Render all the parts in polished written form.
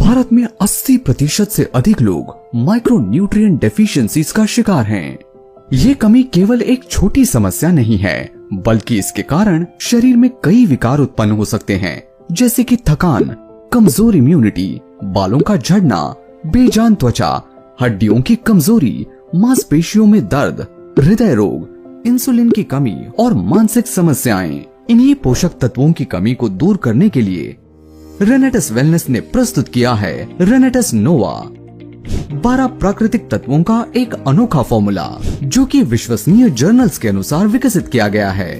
भारत में 80% से अधिक लोग माइक्रोन्यूट्रिएंट डेफिशिएंसीज का शिकार हैं। ये कमी केवल एक छोटी समस्या नहीं है, बल्कि इसके कारण शरीर में कई विकार उत्पन्न हो सकते हैं, जैसे कि थकान, कमजोर इम्यूनिटी, बालों का झड़ना, बेजान त्वचा, हड्डियों की कमजोरी, मांसपेशियों में दर्द, हृदय रोग, इंसुलिन की कमी और मानसिक समस्याएं। इन्हीं पोषक तत्वों की कमी को दूर करने के लिए रेनेटस वेलनेस ने प्रस्तुत किया है रेनेटस नोवा, 12 प्राकृतिक तत्वों का एक अनोखा फॉर्मूला जो कि विश्वसनीय जर्नल्स के अनुसार विकसित किया गया है।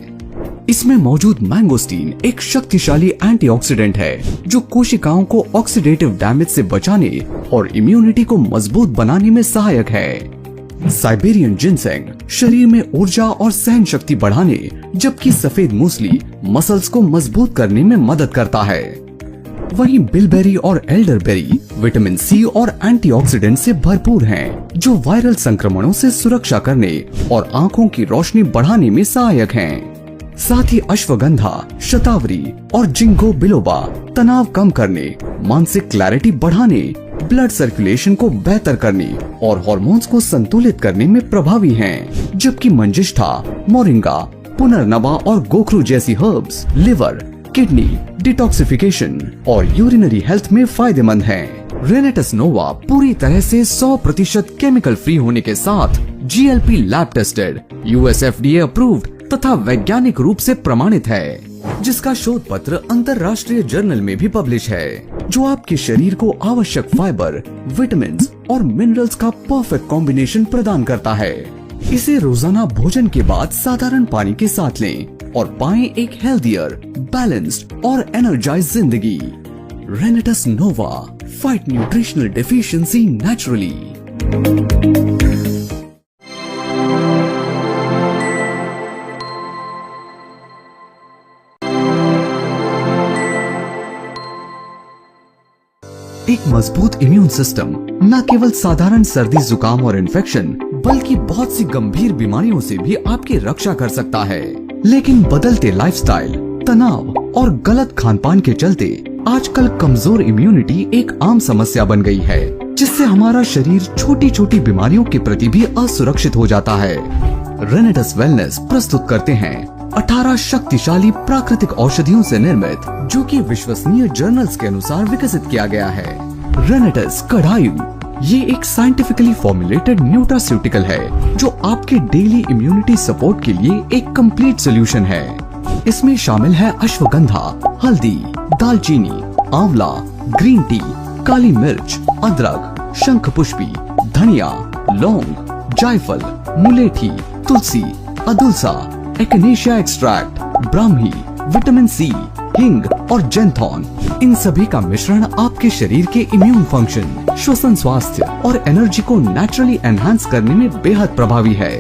इसमें मौजूद मैंगोस्टीन एक शक्तिशाली एंटीऑक्सीडेंट है जो कोशिकाओं को ऑक्सीडेटिव डैमेज से बचाने और इम्यूनिटी को मजबूत बनाने में सहायक है। साइबेरियन जिनसेंग शरीर में ऊर्जा और सहन शक्ति बढ़ाने, जबकि सफेद मूसली मसल्स को मजबूत करने में मदद करता है। वहीं बिलबेरी और एल्डरबेरी विटामिन सी और एंटीऑक्सीडेंट से भरपूर हैं, जो वायरल संक्रमणों से सुरक्षा करने और आंखों की रोशनी बढ़ाने में सहायक हैं। साथ ही अश्वगंधा, शतावरी और जिंको बिलोबा तनाव कम करने, मानसिक क्लैरिटी बढ़ाने, ब्लड सर्कुलेशन को बेहतर करने और हार्मोन्स को संतुलित करने में प्रभावी हैं, जबकि मंजिष्ठा, मोरिंगा, पुनर्नवा और गोखरू जैसी हर्ब्स लिवर, किडनी, डिटॉक्सिफिकेशन और यूरिनरी हेल्थ में फायदेमंद हैं। रेनेटस नोवा पूरी तरह से 100% केमिकल फ्री होने के साथ GLP lab tested, US FDA approved तथा वैज्ञानिक रूप से प्रमाणित है, जिसका शोध पत्र अंतरराष्ट्रीय जर्नल में भी पब्लिश है, जो आपके शरीर को आवश्यक फाइबर, विटामिन और मिनरल्स का परफेक्ट कॉम्बिनेशन प्रदान करता है। इसे रोजाना भोजन के बाद साधारण पानी के साथ लें और पाएं एक हेल्दियर, बैलेंस्ड और एनर्जाइज जिंदगी। रेनेटस नोवा, फाइट न्यूट्रिशनल डेफिशिएंसी नेचुरली। एक मजबूत इम्यून सिस्टम न केवल साधारण सर्दी, जुकाम और इन्फेक्शन, बल्कि बहुत सी गंभीर बीमारियों से भी आपकी रक्षा कर सकता है। लेकिन बदलते लाइफस्टाइल, तनाव और गलत खानपान के चलते आजकल कमजोर इम्यूनिटी एक आम समस्या बन गई है, जिससे हमारा शरीर छोटी छोटी बीमारियों के प्रति भी असुरक्षित हो जाता है। रेनेटस वेलनेस प्रस्तुत करते हैं 18 शक्तिशाली प्राकृतिक औषधियों से निर्मित, जो कि विश्वसनीय जर्नल्स के अनुसार विकसित किया गया है। रेनेटस कढ़ायु ये एक साइंटिफिकली फॉर्मुलेटेड न्यूट्रास्यूटिकल है, जो आपके डेली इम्यूनिटी सपोर्ट के लिए एक कंप्लीट सोल्यूशन है। इसमें शामिल है अश्वगंधा, हल्दी, दालचीनी, आंवला, ग्रीन टी, काली मिर्च, अदरक, शंखपुष्पी, धनिया, लौंग, जायफल, मुलेठी, तुलसी, अदुलसा, एक्नेशिया एक्सट्रैक्ट, ब्राह्मी, विटामिन सी, हिंग और जेंथॉन। इन सभी का मिश्रण आपके शरीर के इम्यून फंक्शन, श्वसन स्वास्थ्य और एनर्जी को नेचुरली एनहांस करने में बेहद प्रभावी है।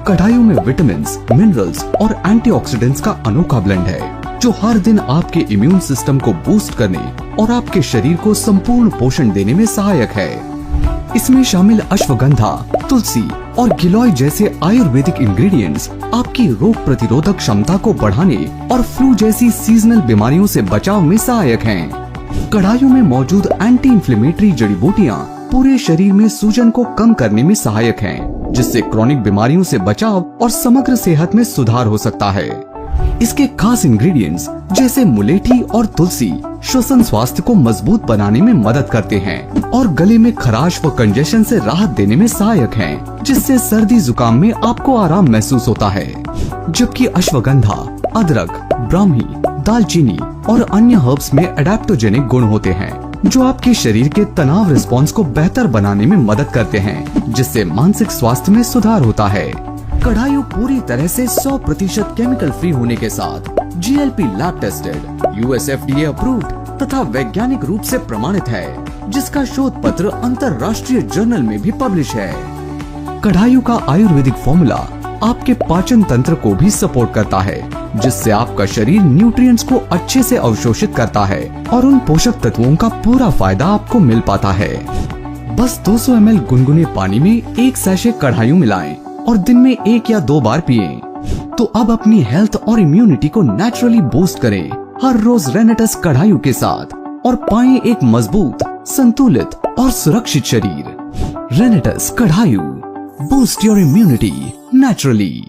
कढ़ाइयों में विटामिन्स, मिनरल्स और एंटीऑक्सीडेंट्स का अनोखा ब्लेंड है, जो हर दिन आपके इम्यून सिस्टम को बूस्ट करने और आपके शरीर को संपूर्ण पोषण देने में सहायक है। इसमें शामिल अश्वगंधा, तुलसी और गिलोय जैसे आयुर्वेदिक इंग्रेडिएंट्स आपकी रोग प्रतिरोधक क्षमता को बढ़ाने और फ्लू जैसी सीजनल बीमारियों से बचाव में सहायक हैं। कढ़ाइयों में मौजूद एंटी इंफ्लेमेटरी जड़ी बूटियां पूरे शरीर में सूजन को कम करने में सहायक हैं, जिससे क्रॉनिक बीमारियों से बचाव और समग्र सेहत में सुधार हो सकता है। इसके खास इंग्रेडिएंट्स जैसे मुलेठी और तुलसी श्वसन स्वास्थ्य को मजबूत बनाने में मदद करते हैं और गले में खराश व कंजेशन से राहत देने में सहायक हैं, जिससे सर्दी जुकाम में आपको आराम महसूस होता है। जबकि अश्वगंधा, अदरक, ब्राह्मी, दालचीनी और अन्य हर्ब्स में एडेप्टोजेनिक गुण होते हैं, जो आपके शरीर के तनाव रिस्पॉन्स को बेहतर बनाने में मदद करते हैं, जिससे मानसिक स्वास्थ्य में सुधार होता है। कढ़ायु पूरी तरह से 100% केमिकल फ्री होने के साथ GLP lab tested, US FDA approved तथा वैज्ञानिक रूप से प्रमाणित है, जिसका शोध पत्र अंतरराष्ट्रीय जर्नल में भी पब्लिश है। कढ़ायु का आयुर्वेदिक फॉर्मूला आपके पाचन तंत्र को भी सपोर्ट करता है, जिससे आपका शरीर न्यूट्रिएंट्स को अच्छे से अवशोषित करता है और उन पोषक तत्वों का पूरा फायदा आपको मिल पाता है। बस 200 ml गुनगुने पानी में एक सैशे कढ़ायु मिलाएं और दिन में 1 या 2 बार पिएं। तो अब अपनी हेल्थ और इम्यूनिटी को नेचुरली बूस्ट करें हर रोज रेनेटस कढ़ायु के साथ और पाएं एक मजबूत, संतुलित और सुरक्षित शरीर। रेनेटस कढ़ायु, बूस्ट योर इम्यूनिटी नेचुरली।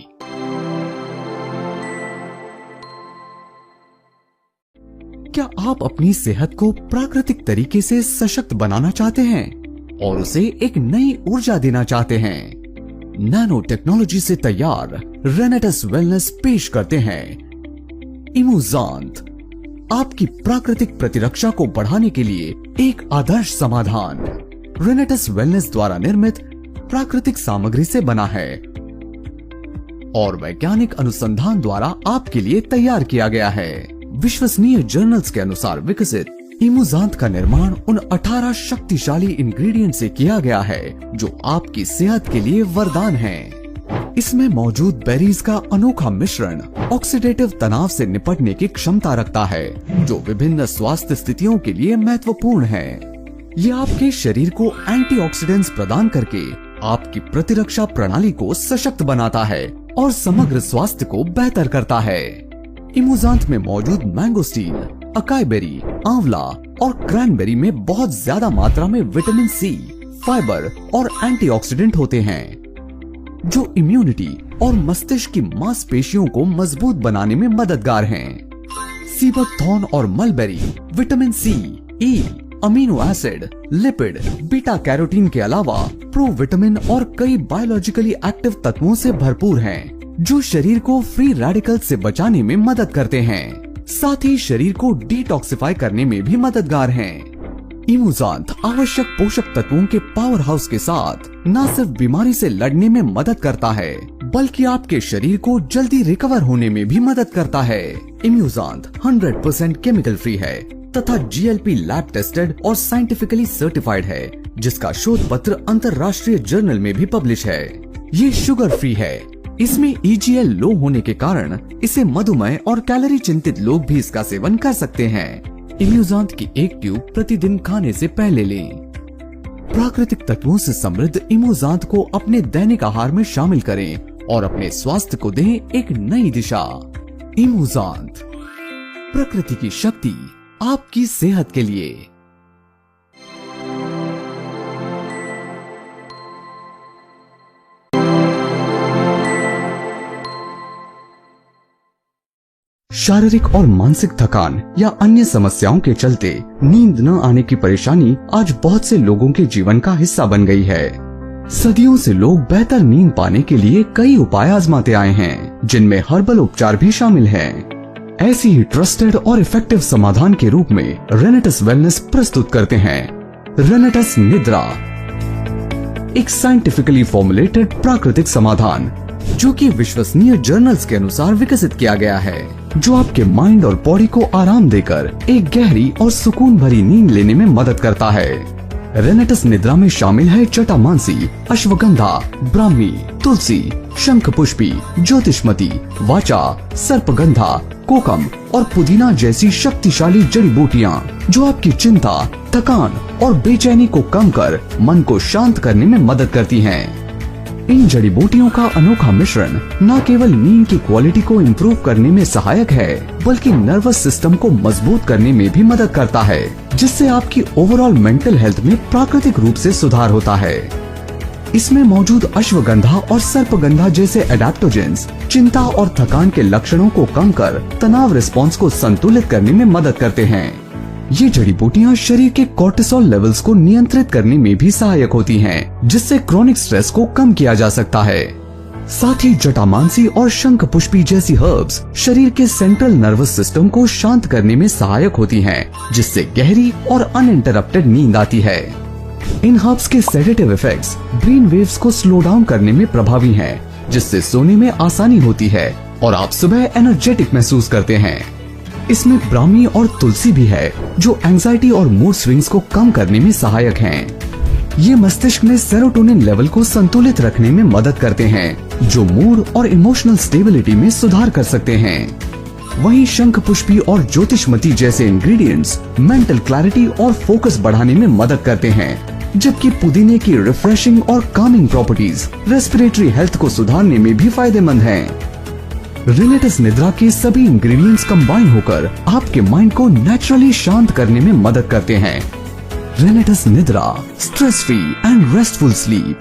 क्या आप अपनी सेहत को प्राकृतिक तरीके से सशक्त बनाना चाहते हैं और उसे एक नई ऊर्जा देना चाहते हैं? नैनो टेक्नोलॉजी से तैयार रेनेटस वेलनेस पेश करते हैं इमूजांत, आपकी प्राकृतिक प्रतिरक्षा को बढ़ाने के लिए एक आदर्श समाधान। रेनेटस वेलनेस द्वारा निर्मित प्राकृतिक सामग्री से बना है और वैज्ञानिक अनुसंधान द्वारा आपके लिए तैयार किया गया है। विश्वसनीय जर्नल्स के अनुसार विकसित इमूजांत का निर्माण उन 18 शक्तिशाली इंग्रेडिएंट से किया गया है जो आपकी सेहत के लिए वरदान हैं। इसमें मौजूद बेरीज का अनोखा मिश्रण ऑक्सीडेटिव तनाव से निपटने की क्षमता रखता है जो विभिन्न स्वास्थ्य स्थितियों के लिए महत्वपूर्ण है। ये आपके शरीर को एंटीऑक्सीडेंट्स प्रदान करके आपकी प्रतिरक्षा प्रणाली को सशक्त बनाता है और समग्र स्वास्थ्य को बेहतर करता है। इमूजांत में मौजूद मैंगोस्टीन, अकाई बेरी, आंवला और क्रैनबेरी में बहुत ज्यादा मात्रा में विटामिन सी, फाइबर और एंटीऑक्सीडेंट होते हैं जो इम्यूनिटी और मस्तिष्क की मांसपेशियों को मजबूत बनाने में मददगार हैं। सीबक थॉर्न और mulberry vitamin C, E, amino acid, lipid, beta carotene के अलावा प्रोविटामिन और कई बायोलॉजिकली एक्टिव तत्वों से भरपूर हैं जो शरीर को फ्री रेडिकल से बचाने में मदद करते हैं, साथ ही शरीर को डिटॉक्सिफाई करने में भी मददगार हैं। इमूजांत आवश्यक पोषक तत्वों के पावर हाउस के साथ न सिर्फ बीमारी से लड़ने में मदद करता है बल्कि आपके शरीर को जल्दी रिकवर होने में भी मदद करता है। इमूजांत 100% केमिकल फ्री है तथा GLP लैब टेस्टेड और साइंटिफिकली सर्टिफाइड है जिसका शोध पत्र अंतर्राष्ट्रीय जर्नल में भी पब्लिश है। ये शुगर फ्री है। इसमें EGL लो होने के कारण इसे मधुमेह और कैलोरी चिंतित लोग भी इसका सेवन कर सकते हैं। इमूजांत की एक ट्यूब प्रतिदिन खाने से पहले लें। प्राकृतिक तत्वों से समृद्ध इमूजांत को अपने दैनिक आहार में शामिल करें और अपने स्वास्थ्य को दें एक नई दिशा। इमूजांत, प्रकृति की शक्ति आपकी सेहत के लिए। शारीरिक और मानसिक थकान या अन्य समस्याओं के चलते नींद न आने की परेशानी आज बहुत से लोगों के जीवन का हिस्सा बन गई है। सदियों से लोग बेहतर नींद पाने के लिए कई उपाय आजमाते आए हैं जिनमें हर्बल उपचार भी शामिल हैं। ऐसी ही ट्रस्टेड और इफेक्टिव समाधान के रूप में रेनेटस वेलनेस प्रस्तुत करते हैं रेनेटस निद्रा, एक साइंटिफिकली फॉर्मुलेटेड प्राकृतिक समाधान जो कि विश्वसनीय जर्नल्स के अनुसार विकसित किया गया है जो आपके माइंड और बॉडी को आराम देकर एक गहरी और सुकून भरी नींद लेने में मदद करता है। रेनेटस निद्रा में शामिल है जटामांसी, अश्वगंधा, ब्राह्मी, तुलसी, शंखपुष्पी, ज्योतिषमती, वाचा, सर्पगंधा, कोकम और पुदीना जैसी शक्तिशाली जड़ी बूटियाँ जो आपकी चिंता, थकान और बेचैनी को कम कर मन को शांत करने में मदद करती हैं। इन जड़ी बूटियों का अनोखा मिश्रण न केवल नींद की क्वालिटी को इम्प्रूव करने में सहायक है बल्कि नर्वस सिस्टम को मजबूत करने में भी मदद करता है जिससे आपकी ओवरऑल मेंटल हेल्थ में प्राकृतिक रूप से सुधार होता है। इसमें मौजूद अश्वगंधा और सर्पगंधा जैसे एडेप्टोजेंस चिंता और थकान के लक्षणों को कम कर तनाव रिस्पॉन्स को संतुलित करने में मदद करते हैं। ये जड़ी बूटियाँ शरीर के कोर्टिसोल लेवल्स को नियंत्रित करने में भी सहायक होती हैं, जिससे क्रोनिक स्ट्रेस को कम किया जा सकता है। साथ ही जटामांसी और शंखपुष्पी जैसी हर्ब्स शरीर के सेंट्रल नर्वस सिस्टम को शांत करने में सहायक होती हैं, जिससे गहरी और अनइंटरप्टेड नींद आती है। इन हर्ब्स के सेडेटिव इफेक्ट्स ब्रेन वेव्स को स्लो डाउन करने में प्रभावी हैं, जिससे सोने में आसानी होती है और आप सुबह एनर्जेटिक महसूस करते हैं। इसमें ब्राह्मी और तुलसी भी है जो एंजाइटी और मूड स्विंग्स को कम करने में सहायक हैं। ये मस्तिष्क में सेरोटोनिन लेवल को संतुलित रखने में मदद करते हैं जो मूड और इमोशनल स्टेबिलिटी में सुधार कर सकते हैं। वहीं शंखपुष्पी और ज्योतिषमती जैसे इंग्रेडिएंट्स मेंटल क्लैरिटी और फोकस बढ़ाने में मदद करते हैं, जबकि पुदीने की रिफ्रेशिंग और कामिंग प्रॉपर्टीज रेस्पिरेटरी हेल्थ को सुधारने में भी फायदेमंद हैं। रेनेटस निद्रा के सभी इंग्रेडिएंट्स कंबाइन होकर आपके माइंड को नेचुरली शांत करने में मदद करते हैं। रेनेटस निद्रा, stress free and restful sleep.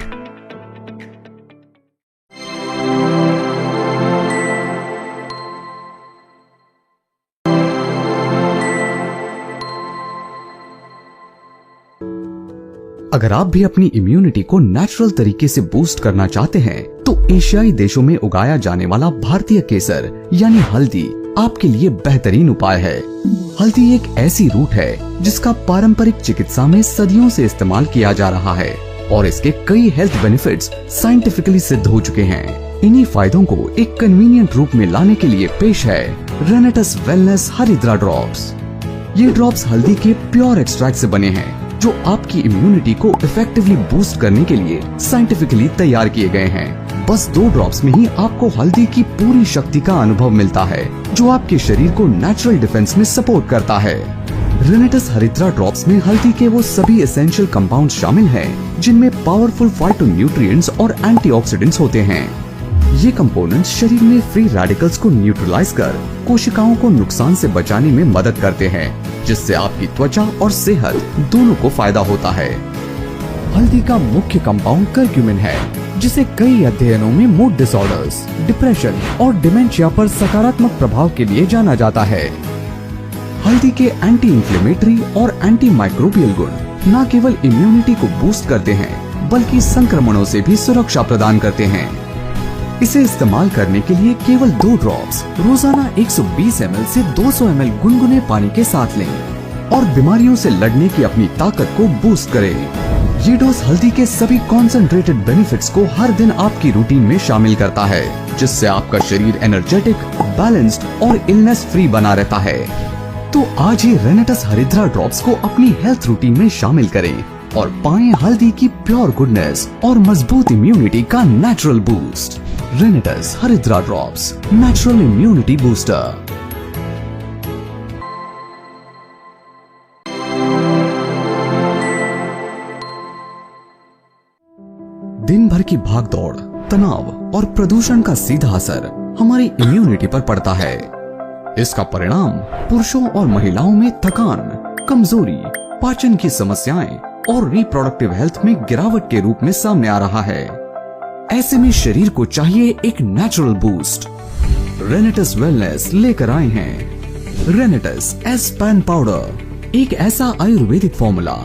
अगर आप भी अपनी इम्यूनिटी को नेचुरल तरीके से बूस्ट करना चाहते हैं तो एशियाई देशों में उगाया जाने वाला भारतीय केसर यानी हल्दी आपके लिए बेहतरीन उपाय है। हल्दी एक ऐसी रूट है जिसका पारंपरिक चिकित्सा में सदियों से इस्तेमाल किया जा रहा है और इसके कई हेल्थ बेनिफिट्स साइंटिफिकली सिद्ध हो चुके हैं। इन्हीं फायदों को एक कन्वीनियंट रूप में लाने के लिए पेश है रेनेटस वेलनेस हरिद्रा ड्रॉप्स। ये ड्रॉप्स हल्दी के प्योर एक्सट्रैक्ट से बने हैं जो आपकी इम्यूनिटी को इफेक्टिवली बूस्ट करने के लिए साइंटिफिकली तैयार किए गए हैं। बस 2 ड्रॉप्स में ही आपको हल्दी की पूरी शक्ति का अनुभव मिलता है जो आपके शरीर को नेचुरल डिफेंस में सपोर्ट करता है। रेनेटस हरिद्रा ड्रॉप्स में हल्दी के वो सभी एसेंशियल कंपाउंड शामिल हैं जिनमें पावरफुल फाइटोन्यूट्रिएंट्स और एंटीऑक्सीडेंट्स होते हैं। ये कंपोनेंट्स शरीर में फ्री रेडिकल्स को न्यूट्रलाइज कर कोशिकाओं को नुकसान से बचाने में मदद करते हैं, जिससे आपकी त्वचा और सेहत दोनों को फायदा होता है। हल्दी का मुख्य कंपाउंड करक्यूमिन है, जिसे कई अध्ययनों में मूड डिसऑर्डर्स, डिप्रेशन और डिमेंशिया पर सकारात्मक प्रभाव के लिए जाना जाता है। हल्दी के एंटी इंफ्लेमेटरी और एंटी माइक्रोबियल गुण न केवल इम्यूनिटी को बूस्ट करते हैं बल्कि संक्रमणों से भी सुरक्षा प्रदान करते हैं। इसे इस्तेमाल करने के लिए केवल 2 ड्रॉप्स रोजाना 120 ml से 200 ml गुनगुने पानी के साथ लें और बीमारियों से लड़ने की अपनी ताकत को बूस्ट करें। ये डोज हल्दी के सभी कॉन्सेंट्रेटेड बेनिफिट्स को हर दिन आपकी रूटीन में शामिल करता है, जिससे आपका शरीर एनर्जेटिक, बैलेंस्ड और इलनेस फ्री बना रहता है। तो आज ही रेनेटस हरिद्रा ड्रॉप्स को अपनी हेल्थ रूटीन में शामिल करें और पाएं हल्दी की प्योर गुडनेस और मजबूत इम्यूनिटी का नेचुरल बूस्ट। रेनेटस हरिद्रा ड्रॉप्स, नेचुरल इम्यूनिटी बूस्टर। दिन भर की भागदौड़, तनाव और प्रदूषण का सीधा असर हमारी इम्यूनिटी पर पड़ता है। इसका परिणाम पुरुषों और महिलाओं में थकान, कमजोरी, पाचन की समस्याएं और रिप्रोडक्टिव हेल्थ में गिरावट के रूप में सामने आ रहा है। ऐसे में शरीर को चाहिए एक नेचुरल बूस्ट। रेनेटस वेलनेस लेकर आए हैं रेनेटस एस्पैन पाउडर, एक ऐसा आयुर्वेदिक फॉर्मूला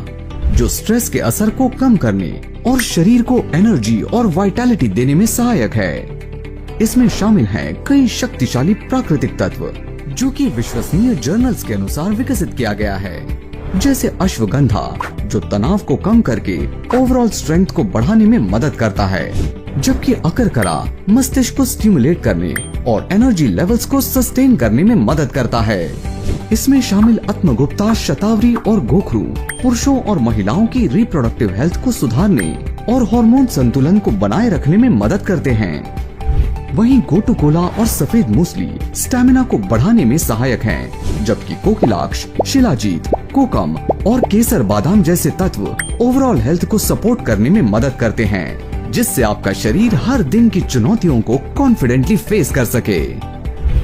जो स्ट्रेस के असर को कम करने और शरीर को एनर्जी और वाइटैलिटी देने में सहायक है। इसमें शामिल हैं कई शक्तिशाली प्राकृतिक तत्व जो कि विश्वसनीय जर्नल्स के अनुसार विकसित किया गया है, जैसे अश्वगंधा जो तनाव को कम करके ओवरऑल स्ट्रेंथ को बढ़ाने में मदद करता है, जबकि अकरकरा मस्तिष्क को स्टिमुलेट करने और एनर्जी लेवल्स को सस्टेन करने में मदद करता है। इसमें शामिल आत्मगुप्ता, शतावरी और गोखरू पुरुषों और महिलाओं की रिप्रोडक्टिव हेल्थ को सुधारने और हार्मोन संतुलन को बनाए रखने में मदद करते हैं। वहीं गोटुकोला और सफेद मूसली स्टैमिना को बढ़ाने में सहायक हैं, जबकि कोकिलाक्ष, शिलाजीत, कोकम और केसर बादाम जैसे तत्व ओवरऑल हेल्थ को सपोर्ट करने में मदद करते हैं, जिससे आपका शरीर हर दिन की चुनौतियों को कॉन्फिडेंटली फेस कर सके।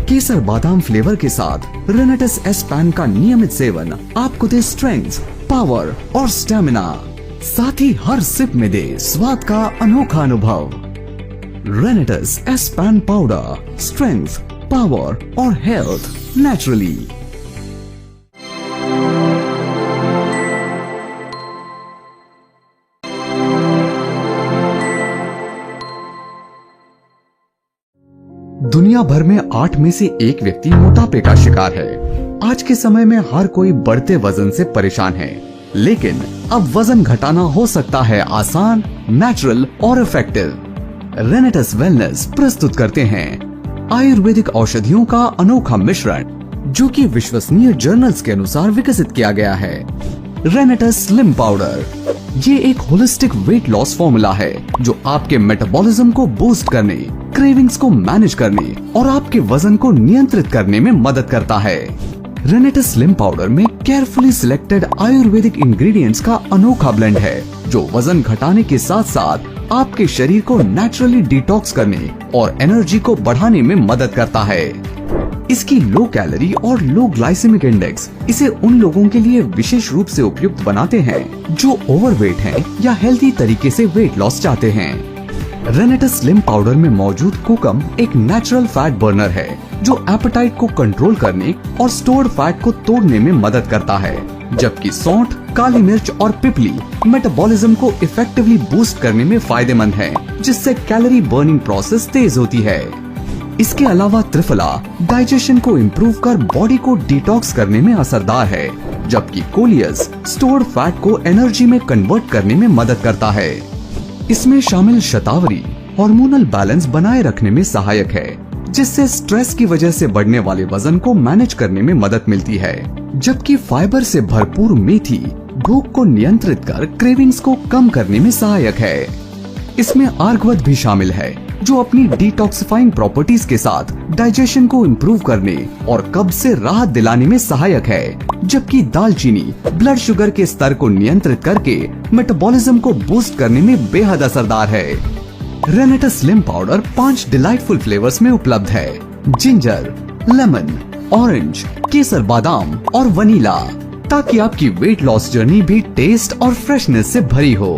केसर बादाम फ्लेवर के साथ रेनेटस एस्पैन का नियमित सेवन आपको दे स्ट्रेंथ, पावर और स्टैमिना, साथ ही हर सिप में दे स्वाद का अनोखा अनुभव। रेनेटस एस्पैन पाउडर, स्ट्रेंथ, पावर और हेल्थ नेचुरली। दुनिया भर में 8 में से 1 व्यक्ति मोटापे का शिकार है। आज के समय में हर कोई बढ़ते वजन से परेशान है, लेकिन अब वजन घटाना हो सकता है आसान, नेचुरल और इफेक्टिव। रेनेटस वेलनेस प्रस्तुत करते हैं आयुर्वेदिक औषधियों का अनोखा मिश्रण, जो कि विश्वसनीय जर्नल्स के अनुसार विकसित किया गया है। रेनेटस स्लिम पाउडर, ये एक होलिस्टिक वेट लॉस फॉर्मूला है जो आपके मेटाबॉलिज्म को बूस्ट करने, क्रेविंग्स को मैनेज करने और आपके वजन को नियंत्रित करने में मदद करता है। रेनेटस स्लिम पाउडर में केयरफुली सिलेक्टेड आयुर्वेदिक इंग्रेडिएंट्स का अनोखा ब्लेंड है जो वजन घटाने के साथ साथ आपके शरीर को नेचुरली डिटॉक्स करने और एनर्जी को बढ़ाने में मदद करता है। इसकी लो कैलोरी और लो ग्लाइसेमिक इंडेक्स इसे उन लोगों के लिए विशेष रूप से उपयुक्त बनाते हैं जो ओवरवेट हैं या हेल्दी तरीके से वेट लॉस चाहते हैं। रेनेटस स्लिम पाउडर में मौजूद कोकम एक नेचुरल फैट बर्नर है जो एपेटाइट को कंट्रोल करने और स्टोर्ड फैट को तोड़ने में मदद करता है, जबकि सौंठ, काली मिर्च और पिपली मेटाबॉलिज्म को इफेक्टिवली बूस्ट करने में फायदेमंद है, जिससे कैलोरी बर्निंग प्रोसेस तेज होती है। इसके अलावा त्रिफला डाइजेशन को इम्प्रूव कर बॉडी को डिटॉक्स करने में असरदार है, जबकि कोलियस स्टोर्ड फैट को एनर्जी में कन्वर्ट करने में मदद करता है। इसमें शामिल शतावरी हार्मोनल बैलेंस बनाए रखने में सहायक है, जिससे स्ट्रेस की वजह से बढ़ने वाले वजन को मैनेज करने में मदद मिलती है, जबकि फाइबर से भरपूर मेथी भूख को नियंत्रित कर क्रेविंग्स को कम करने में सहायक है। इसमें आर्गवत भी शामिल है जो अपनी डिटॉक्सिफाइंग प्रॉपर्टीज के साथ डाइजेशन को इम्प्रूव करने और कब्ज से राहत दिलाने में सहायक है, जबकि दालचीनी ब्लड शुगर के स्तर को नियंत्रित करके मेटाबॉलिज्म को बूस्ट करने में बेहद असरदार है। रेनेटस स्लिम पाउडर 5 डिलाइटफुल फ्लेवर्स में उपलब्ध है: जिंजर, लेमन, ऑरेंज, केसर बादाम और वनीला, ताकि आपकी वेट लॉस जर्नी भी टेस्ट और फ्रेशनेस से भरी हो।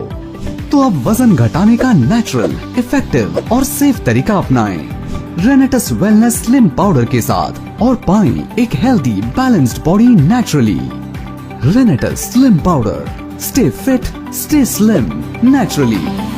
तो अब वजन घटाने का नेचुरल, इफेक्टिव और सेफ तरीका अपनाएं रेनेटस वेलनेस स्लिम पाउडर के साथ और पाएं एक healthy balanced body naturally. रेनेटस slim powder, stay fit, stay slim naturally.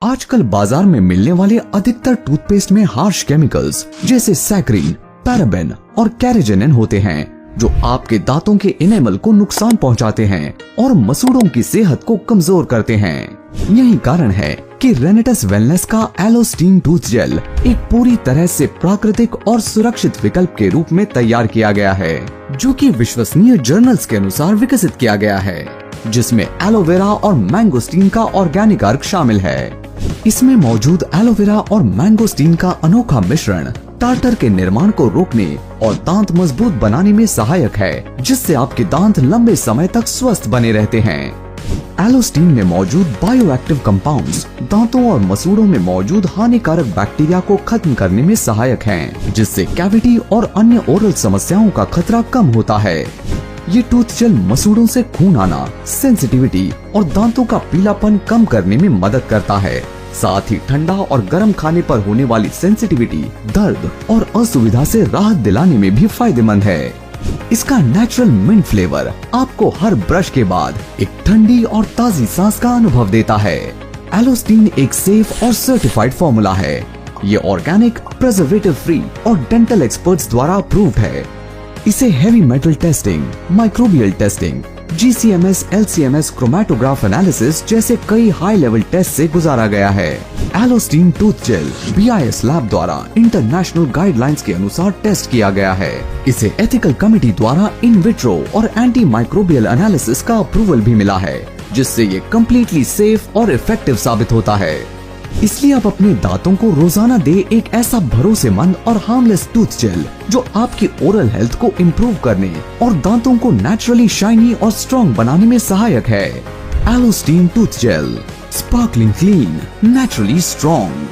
आजकल बाजार में मिलने वाले अधिकतर टूथपेस्ट में हार्श केमिकल्स जैसे सैकरीन, पैराबेन और कैरेजेनिन होते हैं, जो आपके दांतों के इनेमल को नुकसान पहुंचाते हैं और मसूड़ों की सेहत को कमजोर करते हैं। यही कारण है कि रेनेटस वेलनेस का एलोस्टीन टूथ जेल एक पूरी तरह से प्राकृतिक और सुरक्षित विकल्प के रूप में तैयार किया गया है, जो कि विश्वसनीय जर्नल्स के अनुसार विकसित किया गया है, जिसमें एलोवेरा और मैंगोस्टीन का ऑर्गेनिक अर्क शामिल है। इसमें मौजूद एलोवेरा और मैंगोस्टीन का अनोखा मिश्रण टार्टर के निर्माण को रोकने और दांत मजबूत बनाने में सहायक है, जिससे आपके दांत लंबे समय तक स्वस्थ बने रहते हैं। एलोस्टीन में मौजूद बायोएक्टिव कंपाउंड्स दांतों और मसूड़ों में मौजूद हानिकारक बैक्टीरिया को खत्म करने में सहायक हैं, जिससे कैविटी और अन्य ओरल समस्याओं का खतरा कम होता है। ये टूथ जेल मसूड़ों से खून आना, सेंसिटिविटी और दांतों का पीलापन कम करने में मदद करता है। साथ ही ठंडा और गर्म खाने पर होने वाली सेंसिटिविटी, दर्द और असुविधा से राहत दिलाने में भी फायदेमंद है। इसका नेचुरल मिंट फ्लेवर आपको हर ब्रश के बाद एक ठंडी और ताजी सांस का अनुभव देता है। एलोस्टीन एक सेफ और सर्टिफाइड फॉर्मूला है। ये ऑर्गेनिक, प्रिजर्वेटिव फ्री और डेंटल एक्सपर्ट्स द्वारा अप्रूव्ड है। इसे heavy metal testing, microbial testing, GCMS, LCMS, chromatograph analysis जैसे कई हाई लेवल टेस्ट से गुजारा गया है। एलोस्टीन टूथ जेल BIS लैब द्वारा इंटरनेशनल गाइडलाइंस के अनुसार टेस्ट किया गया है। इसे एथिकल कमिटी द्वारा इन विट्रो और एंटी माइक्रोबियल एनालिसिस का अप्रूवल भी मिला है, जिससे ये कम्प्लीटली सेफ और इफेक्टिव साबित होता है। इसलिए आप अपने दांतों को रोजाना दे एक ऐसा भरोसेमंद और हार्मलेस टूथ जेल जो आपकी ओरल हेल्थ को इम्प्रूव करने और दांतों को नेचुरली शाइनी और स्ट्रॉन्ग बनाने में सहायक है। एलोस्टीन tooth gel, sparkling clean, naturally strong.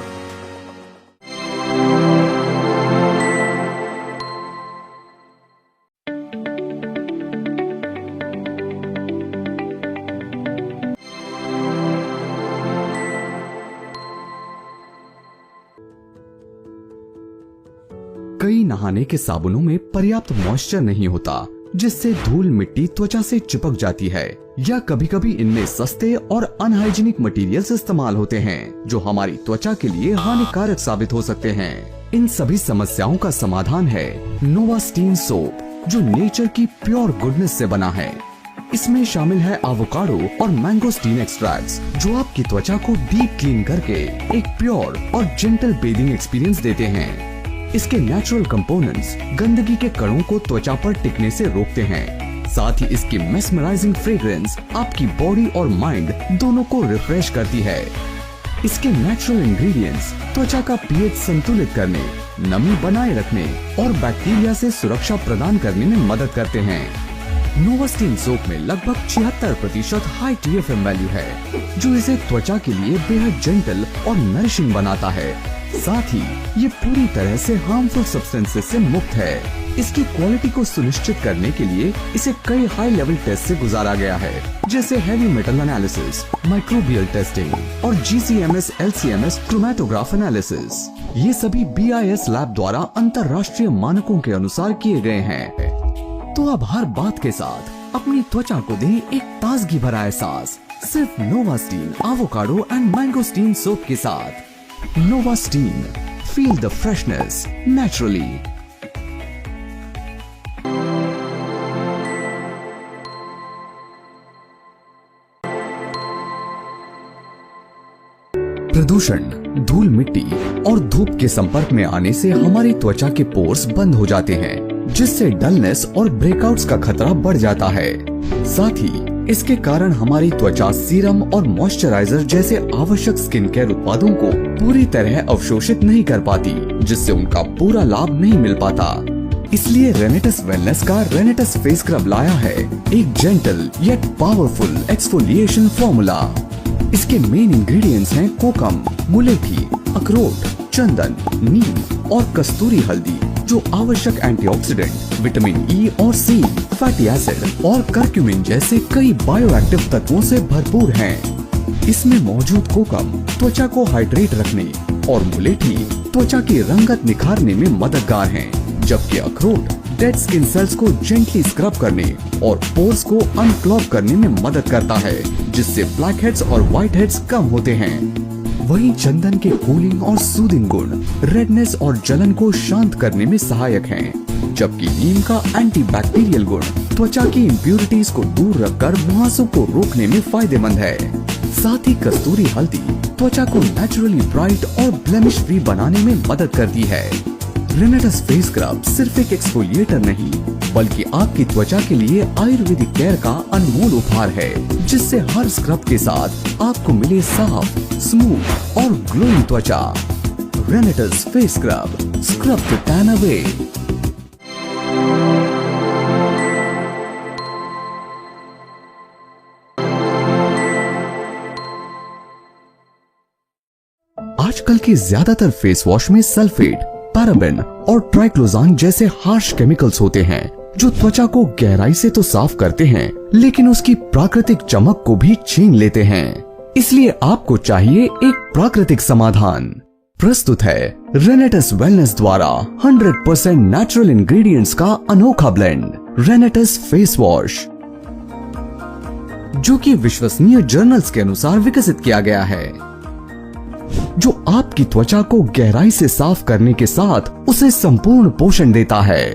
कई नहाने के साबुनों में पर्याप्त मॉइस्चर नहीं होता, जिससे धूल मिट्टी त्वचा से चिपक जाती है, या कभी कभी इनमें सस्ते और अनहाइजीनिक मटेरियल्स इस्तेमाल होते हैं जो हमारी त्वचा के लिए हानिकारक साबित हो सकते हैं। इन सभी समस्याओं का समाधान है नोवास्टीन सोप, जो नेचर की प्योर गुडनेस से बना है। इसमें शामिल है एवोकाडो और मैंगोस्टीन एक्सट्रैक्ट्स, जो आपकी त्वचा को डीप क्लीन करके एक प्योर और जेंटल बेदिंग एक्सपीरियंस देते हैं। इसके नेचुरल कंपोनेंट्स गंदगी के कणों को त्वचा पर टिकने से रोकते हैं। साथ ही इसकी मेस्मराइजिंग फ्रेग्रेंस आपकी बॉडी और माइंड दोनों को रिफ्रेश करती है। इसके नेचुरल इंग्रेडिएंट्स त्वचा का पीएच संतुलित करने, नमी बनाए रखने और बैक्टीरिया से सुरक्षा प्रदान करने में मदद करते हैं। नोवास्टीन सोप में लगभग 76% हाई TFM वैल्यू है, जो इसे त्वचा के लिए बेहद जेंटल और नरिशिंग बनाता है। साथ ही ये पूरी तरह से हार्मफुल सब्सटेंसेस से मुक्त है। इसकी क्वालिटी को सुनिश्चित करने के लिए इसे कई हाई लेवल टेस्ट से गुजारा गया है, जैसे heavy metal analysis, microbial testing और GCMS LCMS क्रोमैटोग्राफ एनालिसिस। ये सभी BIS लैब द्वारा अंतर्राष्ट्रीय मानकों के अनुसार किए गए हैं। तो अब हर बात के साथ अपनी त्वचा को दें एक ताजगी भरा एहसास, सिर्फ नोवास्टीन एवोकाडो एंड मैंगोस्टीन सोप के साथ। नोवास्टीन, फील द फ्रेशनेस नेचुरली। प्रदूषण, धूल मिट्टी और धूप के संपर्क में आने से हमारी त्वचा के पोर्स बंद हो जाते हैं, जिससे डलनेस और ब्रेकआउट्स का खतरा बढ़ जाता है। साथ ही इसके कारण हमारी त्वचा सीरम और मॉइस्चराइजर जैसे आवश्यक स्किन केयर उत्पादों को पूरी तरह अवशोषित नहीं कर पाती, जिससे उनका पूरा लाभ नहीं मिल पाता। इसलिए रेनेटस वेलनेस का रेनेटस फेस स्क्रब लाया है एक gentle yet powerful exfoliation formula. इसके मेन इंग्रेडिएंट्स हैं कोकम, मुलेठी, अखरोट, चंदन, नीम और कस्तूरी हल्दी, जो आवश्यक एंटीऑक्सीडेंट, विटामिन E और C, फैटी एसिड और करक्यूमिन जैसे कई बायोएक्टिव तत्वों से भरपूर हैं। इसमें मौजूद कोकम त्वचा को हाइड्रेट रखने और मुलेठी त्वचा की रंगत निखारने में मददगार हैं, जबकि अखरोट डेड स्किन सेल्स को जेंटली स्क्रब करने और पोर्स को अनक्लॉग करने में मदद करता है, जिससे ब्लैक हेड्स और व्हाइट हेड्स कम होते हैं। वहीं चंदन के कूलिंग और सूदिंग गुण रेडनेस और जलन को शांत करने में सहायक हैं, जबकि नीम का एंटीबैक्टीरियल गुण त्वचा की इम्प्यूरिटीज को दूर रखकर मुहासों को रोकने में फायदेमंद है। साथ ही कस्तूरी हल्दी त्वचा को नेचुरली ब्राइट और ब्लेमिश फ्री बनाने में मदद करती है। रेनेटस फेस स्क्रब सिर्फ एक एक्सफोलिएटर नहीं, बल्कि आपकी त्वचा के लिए आयुर्वेदिक केयर का अनमोल उपहार है, जिससे हर स्क्रब के साथ आपको मिले साफ, स्मूथ और ग्लोइंग त्वचा। रेनेटस face scrub, scrub the tan away. आजकल के ज्यादातर फेस वॉश में सल्फेट, पैराबेन और ट्राइक्लोजान जैसे हार्श केमिकल्स होते हैं, जो त्वचा को गहराई से तो साफ करते हैं, लेकिन उसकी प्राकृतिक चमक को भी छीन लेते हैं। इसलिए आपको चाहिए एक प्राकृतिक समाधान। प्रस्तुत है रेनेटस वेलनेस द्वारा 100% नेचुरल इंग्रेडिएंट्स का अनोखा ब्लेंड, रेनेटस फेस वॉश, जो कि विश्वसनीय जर्नल्स के अनुसार विकसित किया गया है, जो आपकी त्वचा को गहराई से साफ करने के साथ उसे संपूर्ण पोषण देता है।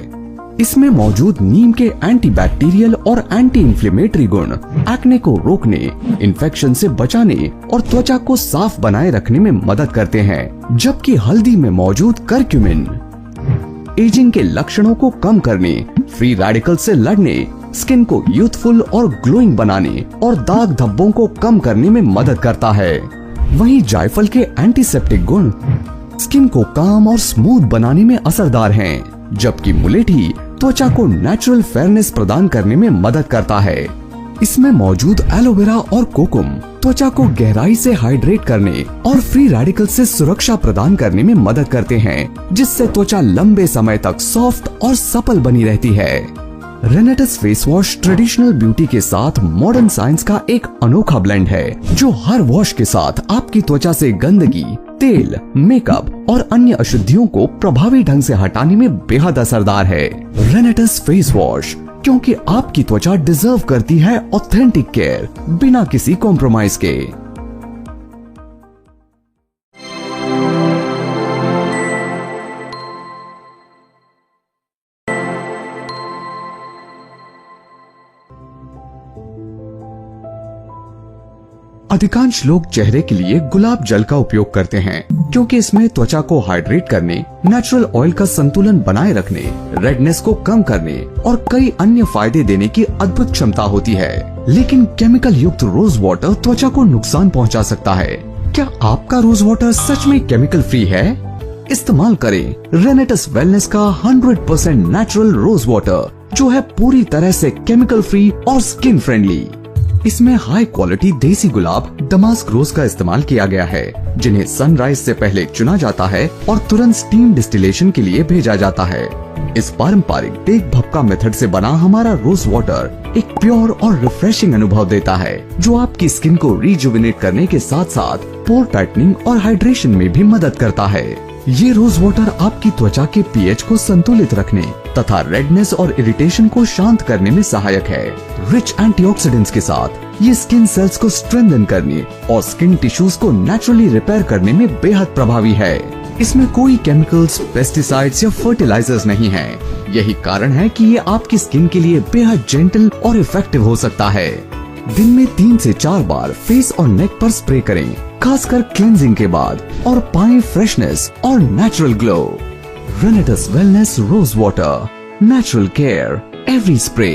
इसमें मौजूद नीम के एंटीबैक्टीरियल और एंटी इंफ्लेमेटरी गुण एक्ने को रोकने, इन्फेक्शन से बचाने और त्वचा को साफ बनाए रखने में मदद करते हैं, जबकि हल्दी में मौजूद करक्यूमिन एजिंग के लक्षणों को कम करने, फ्री रेडिकल से लड़ने, स्किन को यूथफुल और ग्लोइंग बनाने और दाग धब्बों को कम करने में मदद करता है। वहीं जायफल के एंटीसेप्टिक गुण स्किन को काम और स्मूथ बनाने में असरदार हैं, जबकि मुलेठी त्वचा को नेचुरल फेयरनेस प्रदान करने में मदद करता है। इसमें मौजूद एलोवेरा और कोकुम त्वचा को गहराई से हाइड्रेट करने और फ्री रेडिकल से सुरक्षा प्रदान करने में मदद करते हैं, जिससे त्वचा लंबे समय तक सॉफ्ट और सपल बनी रहती है। रेनेटस फेस वॉश ट्रेडिशनल ब्यूटी के साथ मॉडर्न साइंस का एक अनोखा ब्लेंड है, जो हर वॉश के साथ आपकी त्वचा से गंदगी, तेल, मेकअप और अन्य अशुद्धियों को प्रभावी ढंग से हटाने में बेहद असरदार है। रेनेटस फेस वॉश, क्योंकि आपकी त्वचा डिजर्व करती है ऑथेंटिक केयर बिना किसी कॉम्प्रोमाइज के। अधिकांश लोग चेहरे के लिए गुलाब जल का उपयोग करते हैं, क्योंकि इसमें त्वचा को हाइड्रेट करने, नेचुरल ऑयल का संतुलन बनाए रखने, रेडनेस को कम करने और कई अन्य फायदे देने की अद्भुत क्षमता होती है। लेकिन केमिकल युक्त रोज वाटर त्वचा को नुकसान पहुंचा सकता है। क्या आपका रोज वाटर सच में केमिकल फ्री है? इस्तेमाल करें रेनेटस वेलनेस का 100% नेचुरल रोज वाटर, जो है पूरी तरह से केमिकल फ्री और स्किन फ्रेंडली। इसमें हाई क्वालिटी देसी गुलाब दमास्क रोज का इस्तेमाल किया गया है, जिन्हें सनराइज से पहले चुना जाता है और तुरंत स्टीम डिस्टिलेशन के लिए भेजा जाता है। इस पारंपरिक टेक भपका मेथड से बना हमारा रोज वाटर एक प्योर और रिफ्रेशिंग अनुभव देता है, जो आपकी स्किन को रिजुविनेट करने के साथ साथ पोर टाइटनिंग और हाइड्रेशन में भी मदद करता है। ये रोज वाटर आपकी त्वचा के पीएच को संतुलित रखने तथा रेडनेस और इरिटेशन को शांत करने में सहायक है। रिच एंटीऑक्सीडेंट्स के साथ ये स्किन सेल्स को स्ट्रेंथन करने और स्किन टिश्यूज को नेचुरली रिपेयर करने में बेहद प्रभावी है। इसमें कोई केमिकल्स, पेस्टिसाइड्स या फर्टिलाइजर्स नहीं है। यही कारण है कि ये आपकी स्किन के लिए बेहद जेंटल और इफेक्टिव हो सकता है। दिन में 3 से 4 बार फेस और नेक पर स्प्रे करें, खासकर क्लेंजिंग के बाद, और पाएं फ्रेशनेस और नेचुरल ग्लो। रेनेटस wellness rose water, natural care every spray.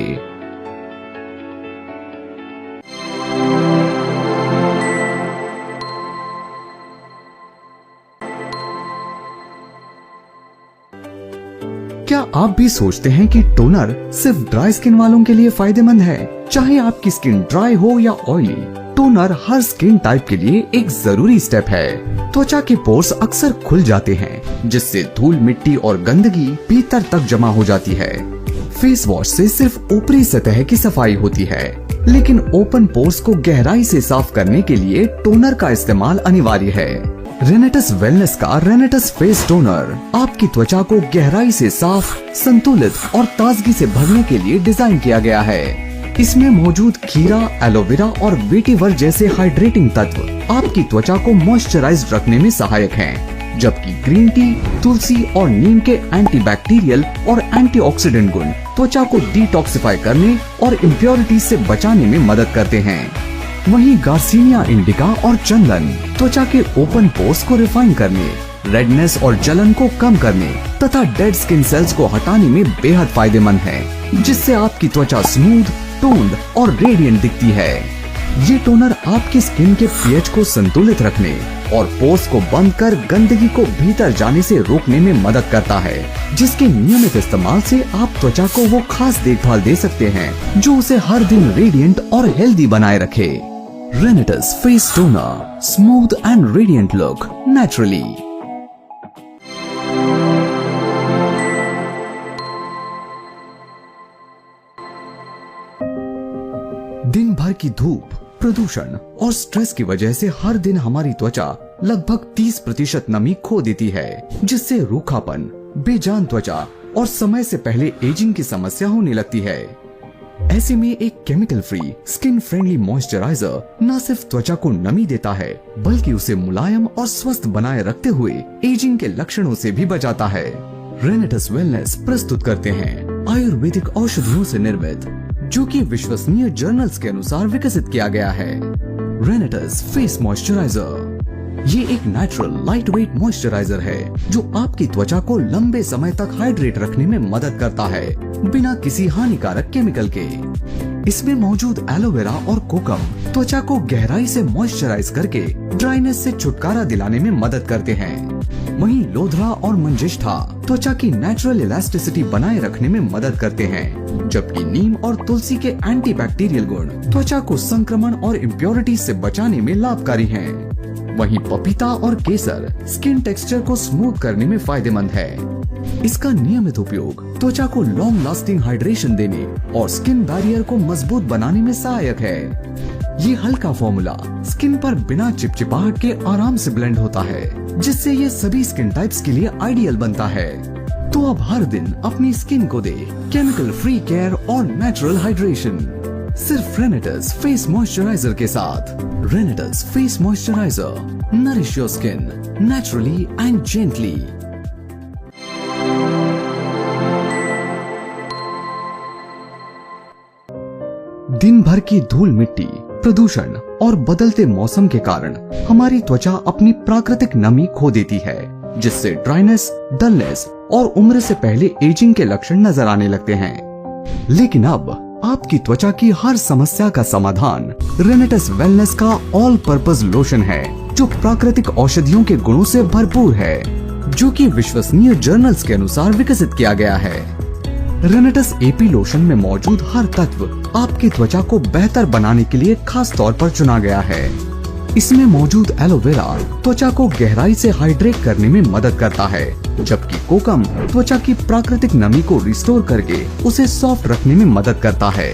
क्या आप भी सोचते हैं कि टोनर सिर्फ ड्राई स्किन वालों के लिए फायदेमंद है? चाहे आपकी स्किन ड्राई हो या ऑयली, टोनर हर स्किन टाइप के लिए एक जरूरी स्टेप है। त्वचा के पोर्स अक्सर खुल जाते हैं, जिससे धूल, मिट्टी और गंदगी भीतर तक जमा हो जाती है। फेस वॉश से सिर्फ ऊपरी सतह की सफाई होती है, लेकिन ओपन पोर्स को गहराई से साफ करने के लिए टोनर का इस्तेमाल अनिवार्य है। रेनेटस वेलनेस का रेनेटस फेस टोनर आपकी त्वचा को गहराई से साफ, संतुलित और ताजगी से भरने के लिए डिजाइन किया गया है। इसमें मौजूद खीरा, एलोवेरा और वेटिवर जैसे हाइड्रेटिंग तत्व आपकी त्वचा को मॉइस्चराइज्ड रखने में सहायक हैं, जबकि ग्रीन टी, तुलसी और नीम के एंटीबैक्टीरियल और एंटीऑक्सीडेंट गुण त्वचा को डिटॉक्सिफाई करने और इम्प्योरिटीज से बचाने में मदद करते हैं। वहीं गार्सिनिया इंडिका और चंदन त्वचा के ओपन पोर्स को रिफाइन करने, रेडनेस और जलन को कम करने तथा डेड स्किन सेल्स को हटाने में बेहद फायदेमंद है, जिससे आपकी त्वचा स्मूथ, टोन्ड और रेडिएंट दिखती है। ये टोनर आपकी स्किन के पीएच को संतुलित रखने और पोर्स को बंद कर गंदगी को भीतर जाने से रोकने में मदद करता है, जिसके नियमित इस्तेमाल से आप त्वचा को वो खास देखभाल दे सकते हैं जो उसे हर दिन रेडिएंट और हेल्दी बनाए रखे। रेनेटस face toner, smooth and radiant look naturally. दिन भर की धूप, प्रदूषण और स्ट्रेस की वजह से हर दिन हमारी त्वचा लगभग 30% नमी खो देती है, जिससे रूखापन, बेजान त्वचा और समय से पहले एजिंग की समस्या होने लगती है। ऐसे में एक chemical free, skin friendly moisturiser न सिर्फ त्वचा को नमी देता है, बल्कि उसे मुलायम और स्वस्थ बनाए रखते हुए एजिंग के लक्षणों से भी बचाता है। रेनेटस वेलनेस प्रस्तुत करते हैं आयुर्वेदिक औषधियों से निर्मित, जो कि विश्वसनीय जर्नल्स के अनुसार विकसित किया गया है, रेनेटस फेस मॉइस्चराइजर। ये एक नेचुरल लाइट वेट मॉइस्चराइजर है जो आपकी त्वचा को लंबे समय तक हाइड्रेट रखने में मदद करता है, बिना किसी हानिकारक केमिकल के। इसमें मौजूद एलोवेरा और कोकम त्वचा को गहराई से मॉइस्चराइज करके ड्राइनेस से छुटकारा दिलाने में मदद करते हैं। वहीं लोधरा और मंजिष्ठा त्वचा की नेचुरल इलास्टिसिटी बनाए रखने में मदद करते हैं, जबकि नीम और तुलसी के एंटीबैक्टीरियल गुण त्वचा को संक्रमण और इम्प्योरिटीज से बचाने में लाभकारी हैं। वहीं पपीता और केसर स्किन टेक्सचर को स्मूथ करने में फायदेमंद है। इसका नियमित उपयोग त्वचा को लॉन्ग लास्टिंग हाइड्रेशन देने और स्किन बैरियर को मजबूत बनाने में सहायक है। ये हल्का फॉर्मूला स्किन पर बिना चिपचिपाहट के आराम से ब्लेंड होता है, जिससे ये सभी स्किन टाइप्स के लिए आइडियल बनता है। तो अब हर दिन अपनी स्किन को दे केमिकल फ्री केयर और नेचुरल हाइड्रेशन, सिर्फ रेनेटस फेस मॉइस्चराइजर के साथ। रेनेटस face moisturiser, nourish your skin naturally and gently. दिन भर की धूल मिट्टी, प्रदूषण और बदलते मौसम के कारण हमारी त्वचा अपनी प्राकृतिक नमी खो देती है, जिससे ड्राइनेस, डलनेस और उम्र से पहले एजिंग के लक्षण नजर आने लगते हैं। लेकिन अब आपकी त्वचा की हर समस्या का समाधान रेनेटस वेलनेस का ऑल पर्पस लोशन है, जो प्राकृतिक औषधियों के गुणों से भरपूर है, जो कि विश्वसनीय जर्नल्स के अनुसार विकसित किया गया है। रेनेटस एपी लोशन में मौजूद हर तत्व आपकी त्वचा को बेहतर बनाने के लिए खास तौर पर चुना गया है। इसमें मौजूद एलोवेरा त्वचा को गहराई से हाइड्रेट करने में मदद करता है, जबकि कोकम त्वचा की प्राकृतिक नमी को रिस्टोर करके उसे सॉफ्ट रखने में मदद करता है।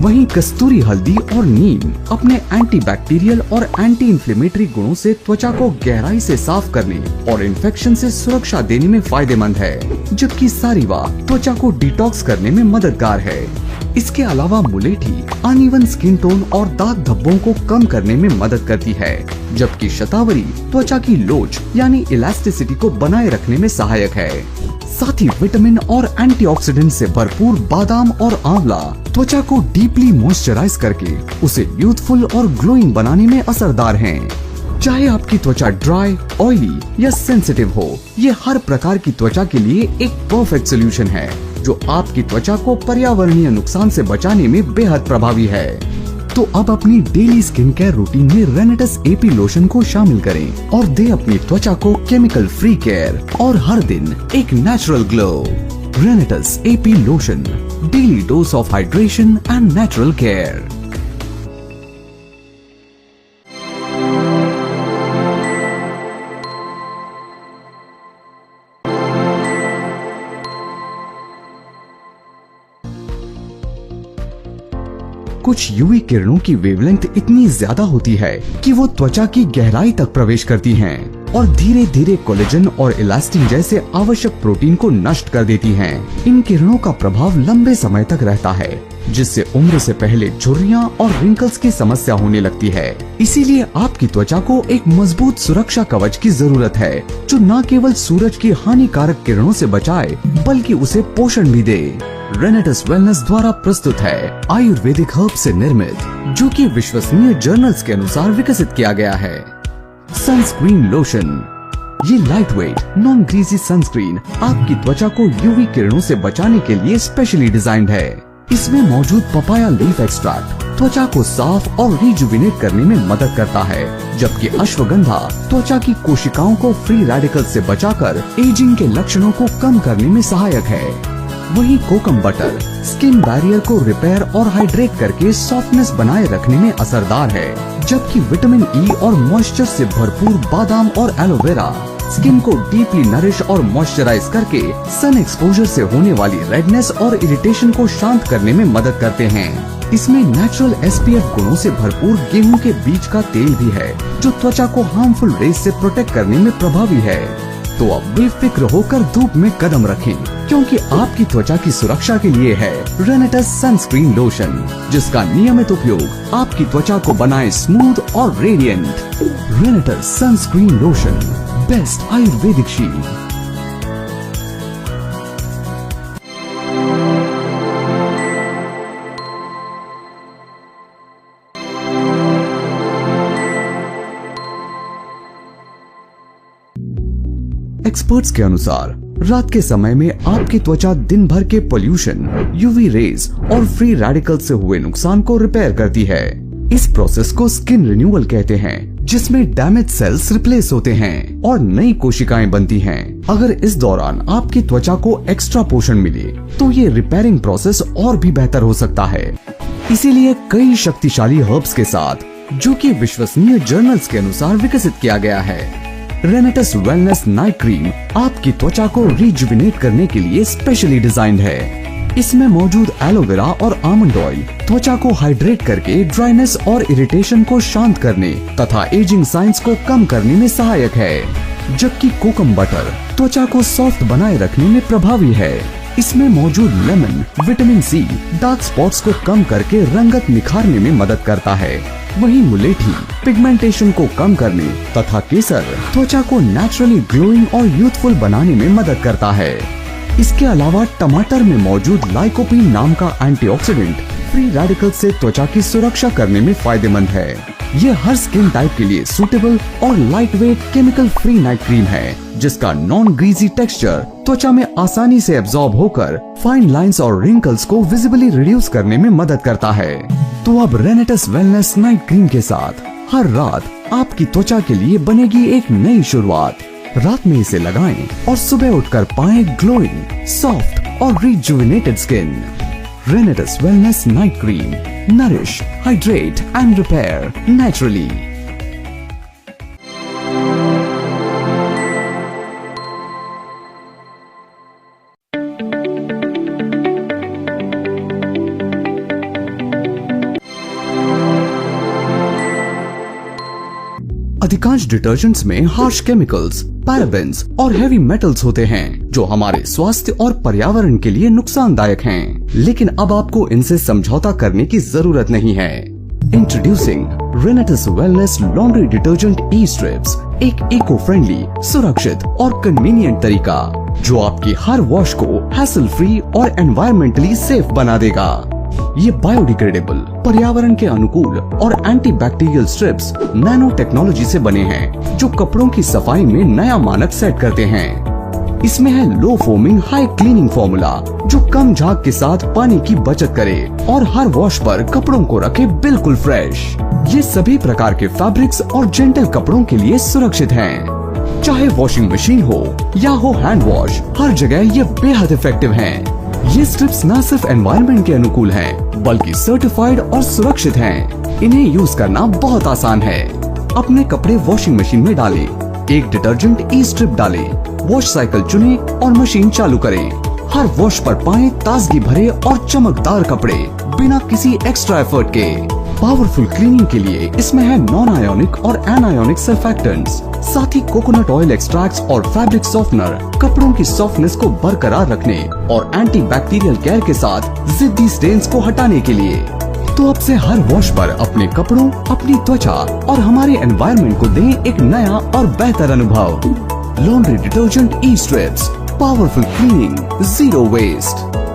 वहीं कस्तूरी हल्दी और नीम अपने एंटीबैक्टीरियल और एंटी इन्फ्लेमेटरी गुणों से त्वचा को गहराई से साफ करने और इन्फेक्शन से सुरक्षा देने में फायदेमंद है, जबकि सारिवा त्वचा को डिटॉक्स करने में मददगार है। इसके अलावा मुलेठी अनइवन स्किन टोन और दाग धब्बों को कम करने में मदद करती है, जबकि शतावरी त्वचा की लोच यानी इलास्टिसिटी को बनाए रखने में सहायक है। साथ ही विटामिन और एंटीऑक्सीडेंट से भरपूर बादाम और आंवला त्वचा को डीपली मॉइस्चराइज करके उसे यूथफुल और ग्लोइंग बनाने में असरदार हैं। चाहे आपकी त्वचा ड्राई, ऑयली या सेंसिटिव हो, ये हर प्रकार की त्वचा के लिए एक परफेक्ट सोल्यूशन है, जो आपकी त्वचा को पर्यावरणीय नुकसान से बचाने में बेहद प्रभावी है। तो अब अपनी डेली स्किन केयर रूटीन में रेनेटस एपी लोशन को शामिल करें और दे अपनी त्वचा को केमिकल फ्री केयर और हर दिन एक natural glow. रेनेटस AP lotion, daily dose of hydration and natural care. कुछ यूवी किरणों की वेवलेंथ इतनी ज्यादा होती है कि वो त्वचा की गहराई तक प्रवेश करती हैं और धीरे धीरे कोलेजन और इलास्टिन जैसे आवश्यक प्रोटीन को नष्ट कर देती हैं। इन किरणों का प्रभाव लंबे समय तक रहता है, जिससे उम्र से पहले झुर्रियां और रिंकल्स की समस्या होने लगती है। इसीलिए आपकी त्वचा को एक मजबूत सुरक्षा कवच की जरूरत है, जो न केवल सूरज की हानिकारक किरणों से बचाए बल्कि उसे पोषण भी दे। रेनेटस वेलनेस द्वारा प्रस्तुत है आयुर्वेदिक हर्ब से निर्मित, जो कि विश्वसनीय जर्नल्स के अनुसार विकसित किया गया है, सनस्क्रीन लोशन। ये light weight non greasy sunscreen आपकी त्वचा को यूवी किरणों से बचाने के लिए स्पेशली डिजाइंड है। इसमें मौजूद पपाया लीफ एक्सट्रैक्ट त्वचा को साफ और रिजुविनेट करने में मदद करता है, जबकि अश्वगंधा त्वचा की कोशिकाओं को फ्री रेडिकल से बचाकर एजिंग के लक्षणों को कम करने में सहायक है। वहीं कोकम बटर स्किन बैरियर को रिपेयर और हाइड्रेट करके सॉफ्टनेस बनाए रखने में असरदार है, जबकि विटामिन ई और मॉइस्चर से भरपूर बादाम और एलोवेरा स्किन को डीपली नरिश और मॉइस्चराइज करके सन एक्सपोजर से होने वाली रेडनेस और इरिटेशन को शांत करने में मदद करते हैं। इसमें नेचुरल SPF गुणों से भरपूर गेहूं के बीज का तेल भी है, जो त्वचा को हार्मफुल रेज से प्रोटेक्ट करने में प्रभावी है। तो अब बेफिक्र होकर धूप में कदम रखें, क्योंकि आपकी त्वचा की सुरक्षा के लिए है रेनेटस सनस्क्रीन लोशन, जिसका नियमित उपयोग आपकी त्वचा को बनाए स्मूथ और radiant. रेनेटस sunscreen lotion, best Ayurvedic shield. Experts के अनुसार रात के समय में आपकी त्वचा दिन भर के पोल्यूशन, यूवी रेज और फ्री रेडिकल से हुए नुकसान को रिपेयर करती है। इस प्रोसेस को स्किन रिन्यूअल कहते हैं, जिसमें डैमेज सेल्स रिप्लेस होते हैं और नई कोशिकाएं बनती हैं। अगर इस दौरान आपकी त्वचा को एक्स्ट्रा पोषण मिले तो ये रिपेयरिंग प्रोसेस और भी बेहतर हो सकता है। इसीलिए कई शक्तिशाली हर्ब्स के साथ, जो कि विश्वसनीय जर्नल्स के अनुसार विकसित किया गया है, रेनेटस वेलनेस नाइट क्रीम आपकी त्वचा को रिजुविनेट करने के लिए स्पेशली डिजाइंड है। इसमें मौजूद एलोवेरा और आमंड ऑयल त्वचा को हाइड्रेट करके ड्राइनेस और इरिटेशन को शांत करने तथा एजिंग साइंस को कम करने में सहायक है, जबकि कोकम बटर त्वचा को सॉफ्ट बनाए रखने में प्रभावी है। इसमें मौजूद lemon vitamin C dark spots को कम करके रंगत निखारने में मदद करता है। वहीं मुलेठी पिगमेंटेशन को कम करने तथा केसर त्वचा को नेचुरली ग्लोइंग और यूथफुल बनाने में मदद करता है। इसके अलावा टमाटर में मौजूद लाइकोपीन नाम का एंटीऑक्सीडेंट फ्री रेडिकल से त्वचा की सुरक्षा करने में फायदेमंद है। ये हर स्किन टाइप के लिए सूटेबल और light weight chemical free night cream है, जिसका नॉन ग्रीजी टेक्सचर त्वचा में आसानी से एब्जॉर्ब होकर फाइन लाइंस और रिंकल्स को विजिबली रिड्यूस करने में मदद करता है। तो अब रेनेटस वेलनेस नाइट क्रीम के साथ हर रात आपकी त्वचा के लिए बनेगी एक नई शुरुआत। रात में इसे लगाएं और सुबह उठकर पाएं ग्लोइंग, सॉफ्ट और rejuvenated skin. Renetus Wellness Night Cream. Nourish, hydrate and repair naturally. अधिकांश डिटर्जेंट्स में हार्श केमिकल्स, पैराबेन्स और हेवी मेटल्स होते हैं जो हमारे स्वास्थ्य और पर्यावरण के लिए नुकसानदायक हैं। लेकिन अब आपको इनसे समझौता करने की जरूरत नहीं है। Introducing Renatus wellness laundry detergent e strips, एक इको फ्रेंडली, सुरक्षित और कन्वीनियंट तरीका जो आपकी हर वॉश को हैसल फ्री और एनवायरमेंटली सेफ बना देगा। ये बायोडिग्रेडेबल, पर्यावरण के अनुकूल और antibacterial strips nanotechnology से बने हैं जो कपड़ों की सफाई में नया मानक सेट करते हैं। इसमें है लो फोमिंग हाई क्लीनिंग फॉर्मूला जो कम झाग के साथ पानी की बचत करे और हर वॉश पर कपड़ों को रखे बिल्कुल फ्रेश। ये सभी प्रकार के फैब्रिक्स और जेंटल कपड़ों के लिए सुरक्षित हैं। चाहे वॉशिंग मशीन हो या हो हैंड वॉश, हर जगह ये बेहद इफेक्टिव हैं। ये स्ट्रिप्स न सिर्फ एनवायरनमेंट के अनुकूल हैं, बल्कि सर्टिफाइड और सुरक्षित हैं। इन्हें यूज करना बहुत आसान है। अपने कपड़े वॉशिंग मशीन में डालें, एक डिटर्जेंट ई-स्ट्रिप डालें, वॉश साइकिल चुनें और मशीन चालू करें। हर वॉश पर पाएं ताजगी भरे और चमकदार कपड़े बिना किसी एक्स्ट्रा एफर्ट के। पावरफुल क्लीनिंग के लिए इसमें है नॉन आयोनिक और एनायोनिक सर्फेक्टेंट्स, साथ ही कोकोनट ऑयल एक्सट्रैक्ट्स और फैब्रिक सॉफ्टनर कपड़ों की सॉफ्टनेस को बरकरार रखने और एंटी बैक्टीरियल केयर के साथ जिद्दी स्टेन्स को हटाने के लिए। तो अब से हर वॉश पर अपने कपड़ों, अपनी त्वचा और हमारे एनवायरनमेंट को दें एक नया और बेहतर अनुभव। Laundry detergent e strips, powerful cleaning, zero waste.